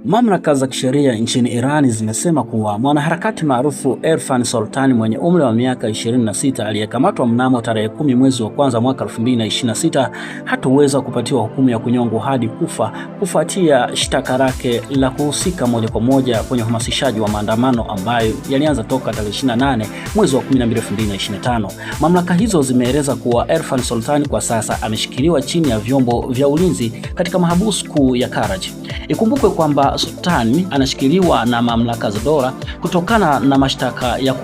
Mamlaka za kisheria nchini Iran zimesema kuwa mwanaharakati maarufu Irfan Soltani mwenye umri wa miaka 26 aliyekamatwa mnamo tarehe 10 mwezi wa kwanza mwaka 2026 hataweza kupatiwa hukumu ya kunyongwa hadi kufa kufuatia shtaka lake la kuhusika moja kwa moja kwenye uhamasishaji wa maandamano ambayo yalianza toka tarehe 28 mwezi wa 12 2025. Mamlaka hizo zimeeleza kuwa Irfan Soltani kwa sasa ameshikiliwa chini ya vyombo vya ulinzi katika mahabusu kuu ya Karachi. Ikumbukwe kwamba Soltani anashikiliwa na mamlaka za dola kutokana na mashtaka ya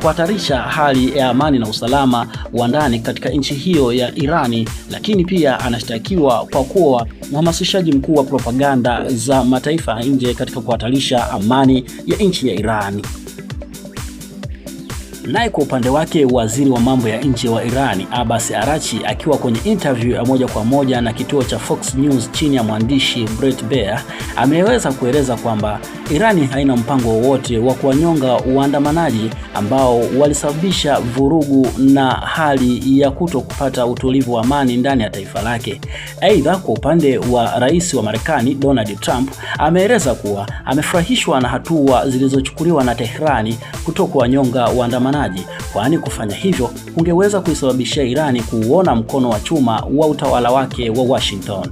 kuhatarisha hali ya amani na usalama wa ndani katika nchi hiyo ya Irani, lakini pia anashtakiwa kwa kuwa mhamasishaji mkuu wa propaganda za mataifa nje katika kuhatarisha amani ya nchi ya Irani. Naye kwa upande wake waziri wa mambo ya nje wa Irani Abbas Araghchi akiwa kwenye interview ya moja kwa moja na kituo cha Fox News chini ya mwandishi Bret Baier ameweza kueleza kwamba Irani haina mpango wowote wa kuwanyonga waandamanaji ambao walisababisha vurugu na hali ya kuto kupata utulivu wa amani ndani ya taifa lake. Aidha, kwa upande wa rais wa Marekani Donald Trump ameeleza kuwa amefurahishwa na hatua zilizochukuliwa na Teherani kutokuwanyonga waandamanaji, kwani kufanya hivyo kungeweza kuisababishia Irani kuona mkono wa chuma wa utawala wake wa Washington.